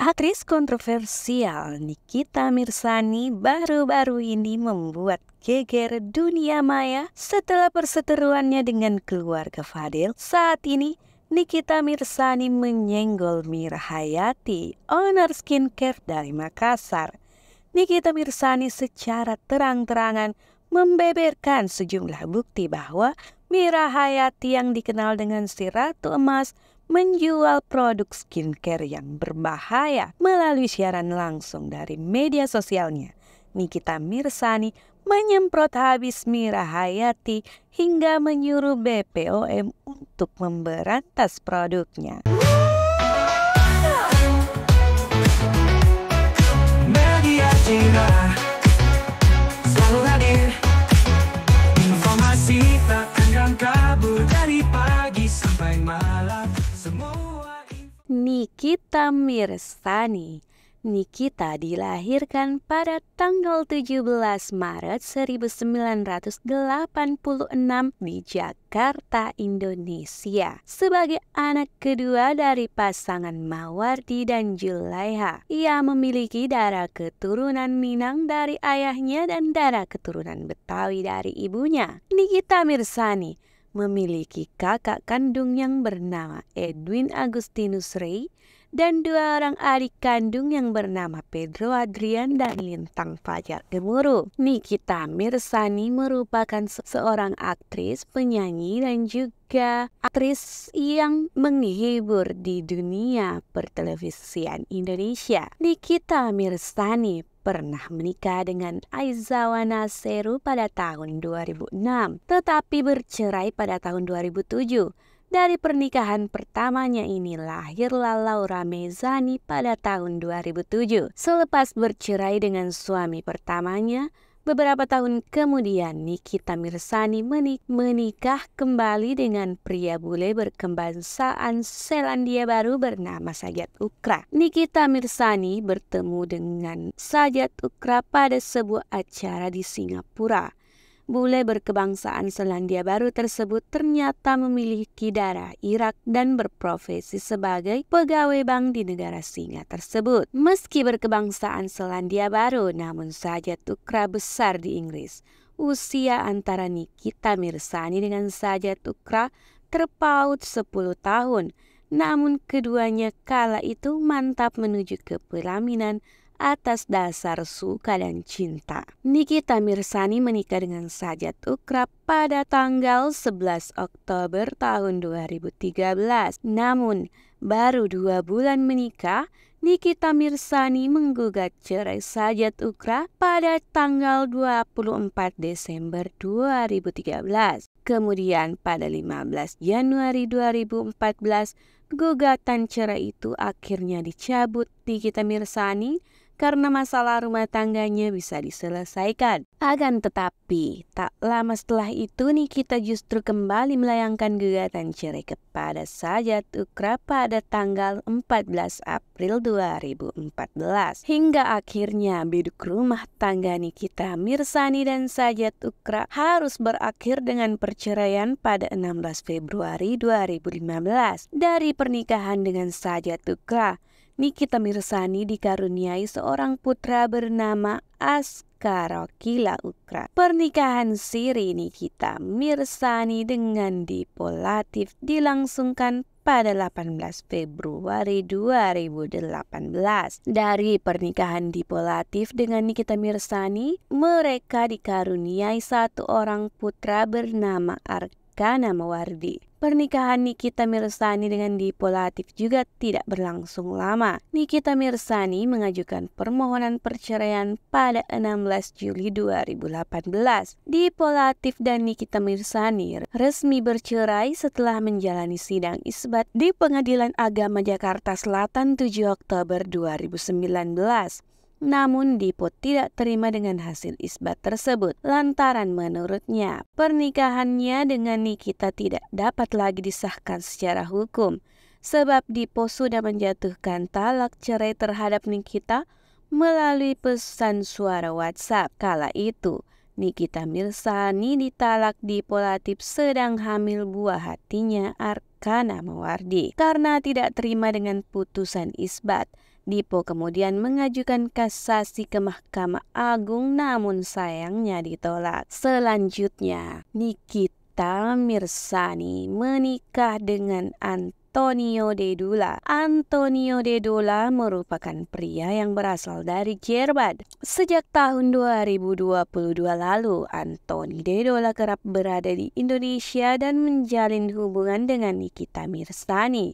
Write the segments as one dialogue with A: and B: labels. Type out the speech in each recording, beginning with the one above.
A: Aktris kontroversial Nikita Mirzani baru-baru ini membuat geger dunia maya setelah perseteruannya dengan keluarga Fadil. Saat ini Nikita Mirzani menyenggol Mira Hayati, owner skincare dari Makassar. Nikita Mirzani secara terang-terangan membeberkan sejumlah bukti bahwa Mira Hayati yang dikenal dengan si Ratu Emas menjual produk skincare yang berbahaya melalui siaran langsung dari media sosialnya. Nikita Mirzani menyemprot habis Mira Hayati hingga menyuruh BPOM untuk memberantas produknya.
B: Media Cina selalu hadir, informasi tak akan kabur dari pagi sampai malam.
A: Nikita Mirzani. Nikita dilahirkan pada tanggal 17 Maret 1986 di Jakarta, Indonesia. Sebagai anak kedua dari pasangan Mawardi dan Julaiha, ia memiliki darah keturunan Minang dari ayahnya dan darah keturunan Betawi dari ibunya. Nikita Mirzani memiliki kakak kandung yang bernama Edwin Agustinus Rey dan dua orang adik kandung yang bernama Pedro Adrian dan Lintang Fajar Gemuruh. Nikita Mirzani merupakan seorang aktris, penyanyi, dan juga aktris yang menghibur di dunia pertelevisian Indonesia. Nikita Mirzani pernah menikah dengan Aizawa Naseru pada tahun 2006, tetapi bercerai pada tahun 2007. Dari pernikahan pertamanya ini lahirlah Laura Mezani pada tahun 2007. Selepas bercerai dengan suami pertamanya, beberapa tahun kemudian Nikita Mirzani menikah kembali dengan pria bule berkebangsaan Selandia Baru bernama Sajat Ukra. Nikita Mirzani bertemu dengan Sajat Ukra pada sebuah acara di Singapura. Bule berkebangsaan Selandia Baru tersebut ternyata memiliki darah Irak dan berprofesi sebagai pegawai bank di negara Singa tersebut. Meski berkebangsaan Selandia Baru, namun Sajat Ukra besar di Inggris. Usia antara Nikita Mirzani dengan Sajat Ukra terpaut 10 tahun. Namun keduanya kala itu mantap menuju ke pelaminan atas dasar suka dan cinta. Nikita Mirzani menikah dengan Sajat Ukra pada tanggal 11 Oktober tahun 2013. Namun, baru 2 bulan menikah, Nikita Mirzani menggugat cerai Sajat Ukra pada tanggal 24 Desember 2013. Kemudian pada 15 Januari 2014, gugatan cerai itu akhirnya dicabut Nikita Mirzani karena masalah rumah tangganya bisa diselesaikan. Akan tetapi, tak lama setelah itu Nikita justru kembali melayangkan gugatan cerai kepada Sajat Ukra pada tanggal 14 April 2014. Hingga akhirnya biduk rumah tangga Nikita Mirzani dan Sajat Ukra harus berakhir dengan perceraian pada 16 Februari 2015. Dari pernikahan dengan Sajat Ukra, Nikita Mirzani dikaruniai seorang putra bernama Askarokila Ukra. Pernikahan siri Nikita Mirzani dengan Dipo Latif dilangsungkan pada 18 Februari 2018. Dari pernikahan Dipo Latif dengan Nikita Mirzani, mereka dikaruniai satu orang putra bernama Arkana Mawardi. Pernikahan Nikita Mirzani dengan Dipo Latif juga tidak berlangsung lama. Nikita Mirzani mengajukan permohonan perceraian pada 16 Juli 2018. Dipo Latif dan Nikita Mirzani resmi bercerai setelah menjalani sidang isbat di Pengadilan Agama Jakarta Selatan 7 Oktober 2019. Namun Dipo tidak terima dengan hasil isbat tersebut lantaran menurutnya pernikahannya dengan Nikita tidak dapat lagi disahkan secara hukum sebab Dipo sudah menjatuhkan talak cerai terhadap Nikita melalui pesan suara WhatsApp. Kala itu Nikita Mirzani ditalak Dipo Latif sedang hamil buah hatinya Arkana Mawardi. Karena tidak terima dengan putusan isbat, Dipo kemudian mengajukan kasasi ke Mahkamah Agung, namun sayangnya ditolak. Selanjutnya, Nikita Mirzani menikah dengan Antonio Dedula. Antonio Dedula merupakan pria yang berasal dari Jerman. Sejak tahun 2022 lalu, Antonio Dedula kerap berada di Indonesia dan menjalin hubungan dengan Nikita Mirzani.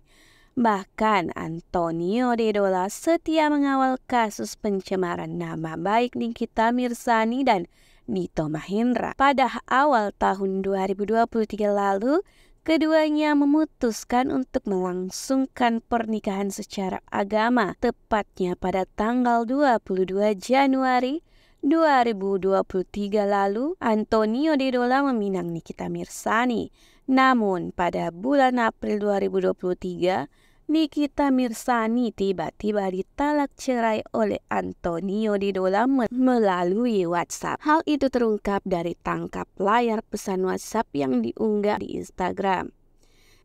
A: Bahkan Antonio Dedula setia mengawal kasus pencemaran nama baik Nikita Mirzani dan Dito Mahendra. Pada awal tahun 2023 lalu, keduanya memutuskan untuk melangsungkan pernikahan secara agama, tepatnya pada tanggal 22 Januari 2023 lalu. Antonio Dedula meminang Nikita Mirzani. Namun pada bulan April 2023, Nikita Mirzani tiba-tiba ditalak cerai oleh Antonio Dedula melalui WhatsApp. Hal itu terungkap dari tangkap layar pesan WhatsApp yang diunggah di Instagram.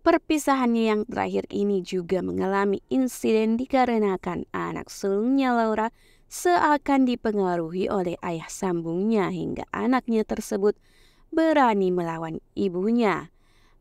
A: Perpisahannya yang terakhir ini juga mengalami insiden dikarenakan anak sulungnya Laura seakan dipengaruhi oleh ayah sambungnya hingga anaknya tersebut berani melawan ibunya.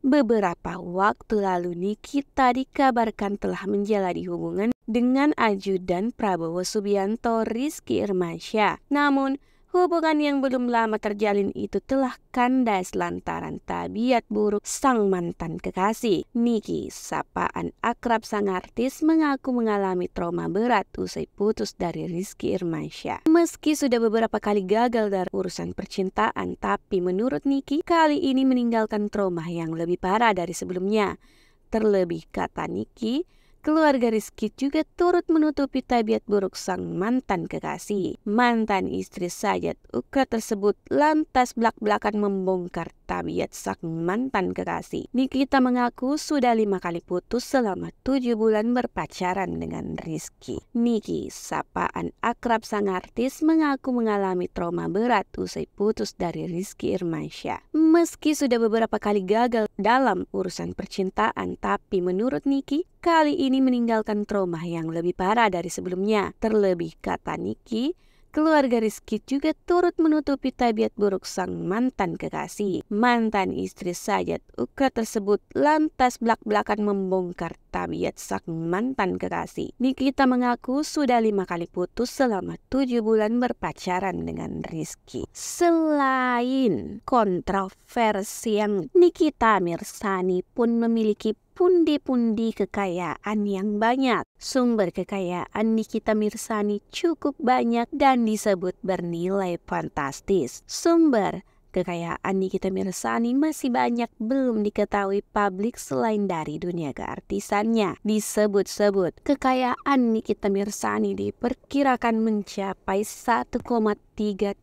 A: Beberapa waktu lalu Nikita dikabarkan telah menjalani hubungan dengan ajudan Prabowo Subianto, Rizky Irmansyah. Namun, hubungan yang belum lama terjalin itu telah kandas lantaran tabiat buruk sang mantan kekasih. Niki, sapaan akrab sang artis, mengaku mengalami trauma berat usai putus dari Rizky Irmansyah. Meski sudah beberapa kali gagal dari urusan percintaan, tapi menurut Niki, kali ini meninggalkan trauma yang lebih parah dari sebelumnya. Terlebih, kata Niki, keluarga Rizky juga turut menutupi tabiat buruk sang mantan kekasih. Mantan istri Sajat Ukra tersebut lantas belak-belakan membongkar tabiat sang mantan kekasih. Nikita mengaku sudah 5 kali putus selama 7 bulan berpacaran dengan Rizky. Niki, sapaan akrab sang artis, mengaku mengalami trauma berat usai putus dari Rizky Irmansyah. Meski sudah beberapa kali gagal dalam urusan percintaan, tapi menurut Niki, kali ini meninggalkan trauma yang lebih parah dari sebelumnya. Terlebih, kata Niki, keluarga Rizky juga turut menutupi tabiat buruk sang mantan kekasih. Mantan istri Sajat Ukra tersebut lantas belak-belakan membongkar tabiat sang mantan kekasih. Nikita mengaku sudah 5 kali putus selama 7 bulan berpacaran dengan Rizky. Selain kontroversi yang Nikita Mirzani pun memiliki pundi-pundi kekayaan yang banyak. Sumber kekayaan Nikita Mirzani cukup banyak dan disebut bernilai fantastis. Sumber kekayaan Nikita Mirzani masih banyak belum diketahui publik selain dari dunia keartisannya. Disebut-sebut kekayaan Nikita Mirzani diperkirakan mencapai 1,3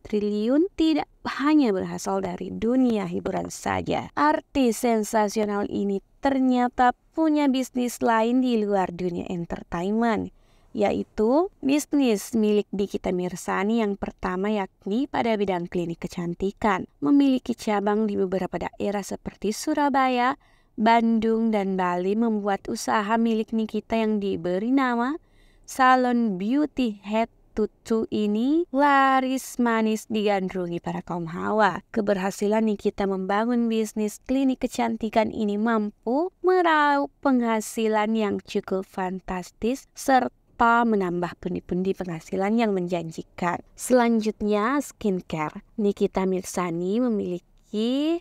A: triliun, tidak hanya berasal dari dunia hiburan saja. Artis sensasional ini ternyata punya bisnis lain di luar dunia entertainment, yaitu bisnis milik Nikita Mirzani yang pertama, yakni pada bidang klinik kecantikan. Memiliki cabang di beberapa daerah seperti Surabaya, Bandung, dan Bali. Membuat usaha milik Nikita yang diberi nama Salon Beauty Head Tutu ini laris manis digandrungi para kaum hawa. Keberhasilan Nikita membangun bisnis klinik kecantikan ini mampu meraup penghasilan yang cukup fantastis serta menambah pundi-pundi penghasilan yang menjanjikan. Selanjutnya, skincare. Nikita Mirzani memiliki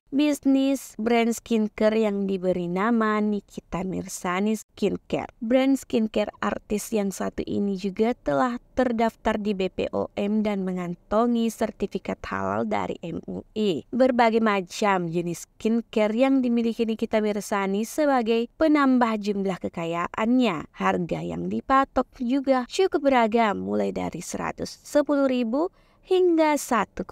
A: bisnis brand skincare yang diberi nama Nikita Mirzani Skincare. Brand skincare artis yang satu ini juga telah terdaftar di BPOM dan mengantongi sertifikat halal dari MUI. Berbagai macam jenis skincare yang dimiliki Nikita Mirzani sebagai penambah jumlah kekayaannya. Harga yang dipatok juga cukup beragam, mulai dari 110.000 hingga 1,5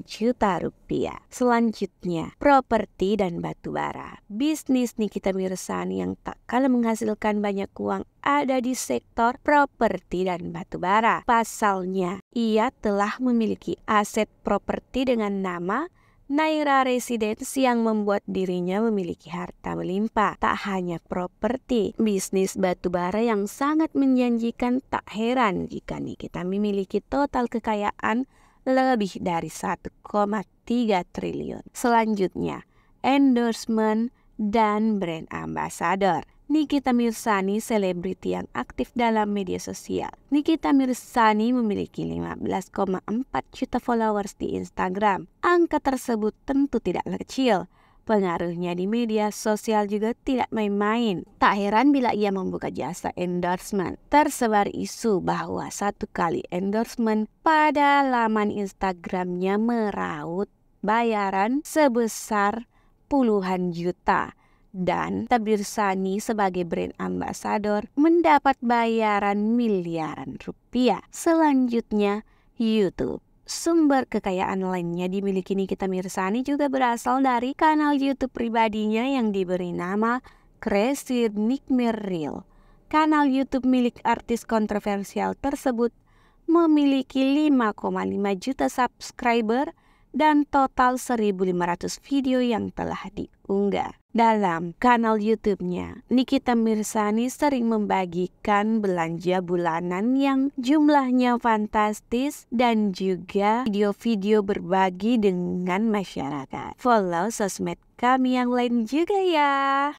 A: juta rupiah. Selanjutnya, properti dan batubara. Bisnis Nikita Mirzani yang tak kalah menghasilkan banyak uang ada di sektor properti dan batubara. Pasalnya, ia telah memiliki aset properti dengan nama Naira Residence yang membuat dirinya memiliki harta melimpah. Tak hanya properti, bisnis batubara yang sangat menjanjikan. Tak heran jika Nikita memiliki total kekayaan lebih dari 1,3 triliun. Selanjutnya, endorsement dan brand ambassador. Nikita Mirzani, selebriti yang aktif dalam media sosial. Nikita Mirzani memiliki 15,4 juta followers di Instagram. Angka tersebut tentu tidak kecil. Pengaruhnya di media sosial juga tidak main-main. Tak heran bila ia membuka jasa endorsement. Tersebar isu bahwa satu kali endorsement pada laman Instagramnya meraup bayaran sebesar puluhan juta. Dan Mirzani sebagai brand ambassador mendapat bayaran miliaran rupiah. Selanjutnya, YouTube. Sumber kekayaan lainnya dimiliki Nikita Mirzani juga berasal dari kanal YouTube pribadinya yang diberi nama Crazy Nikmir Real. Kanal YouTube milik artis kontroversial tersebut memiliki 5,5 juta subscriber dan total 1.500 video yang telah diunggah. Dalam kanal YouTube-nya, Nikita Mirzani sering membagikan belanja bulanan yang jumlahnya fantastis dan juga video-video berbagi dengan masyarakat. Follow sosmed kami yang lain juga ya.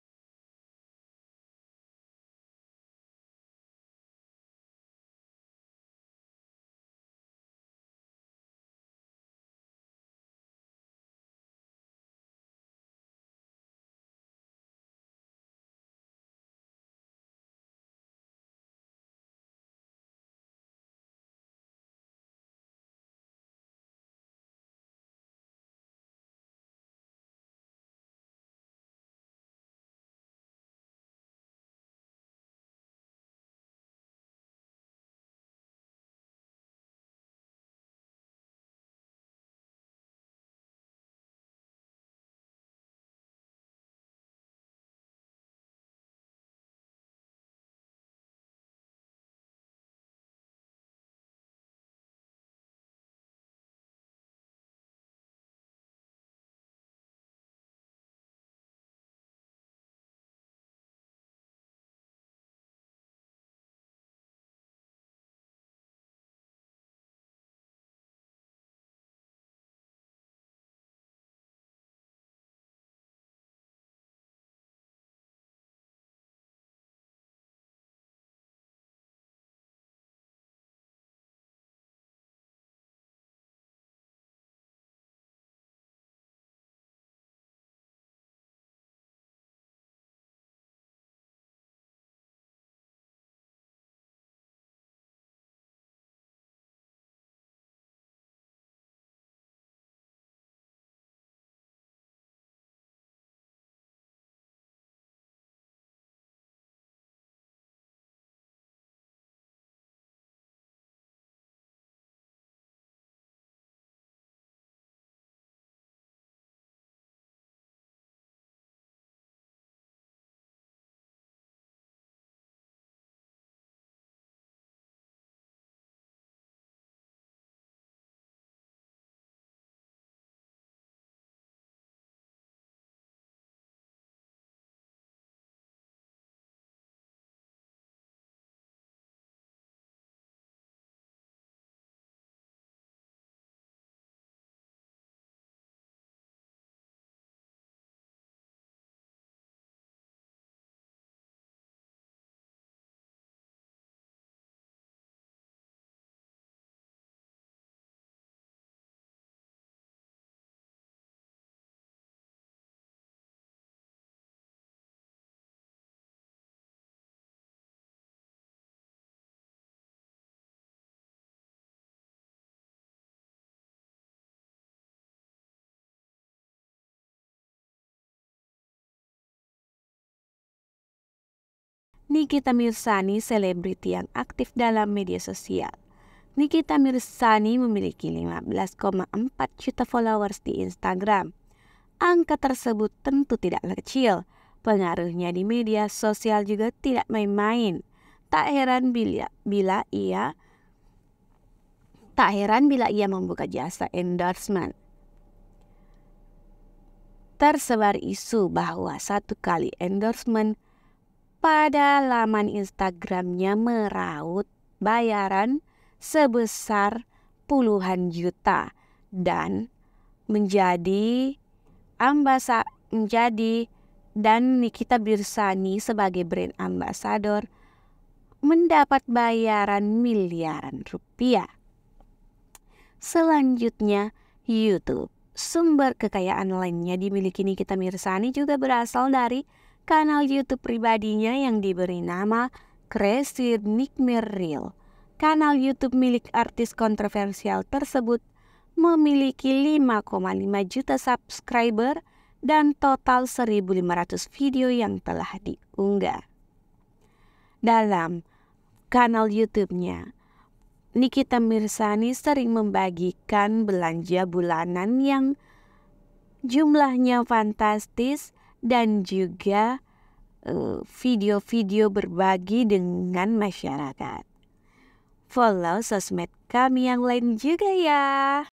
A: Nikita Mirzani, selebriti yang aktif dalam media sosial. Nikita Mirzani memiliki 15,4 juta followers di Instagram. Angka tersebut tentu tidak kecil. Pengaruhnya di media sosial juga tidak main-main. Tak heran bila ia membuka jasa endorsement. tersebar isu bahwa satu kali endorsement pada laman Instagramnya meraut bayaran sebesar puluhan juta dan menjadi dan Nikita Mirzani sebagai brand ambassador mendapat bayaran miliaran rupiah. Selanjutnya, YouTube. Sumber kekayaan lainnya dimiliki Nikita Mirzani juga berasal dari kanal YouTube pribadinya yang diberi nama Crazy Nightmare Reel. Kanal YouTube milik artis kontroversial tersebut memiliki 5,5 juta subscriber dan total 1.500 video yang telah diunggah. Dalam kanal YouTube-nya, Nikita Mirzani sering membagikan belanja bulanan yang jumlahnya fantastis dan juga video-video berbagi dengan masyarakat. Follow sosmed kami yang lain juga ya.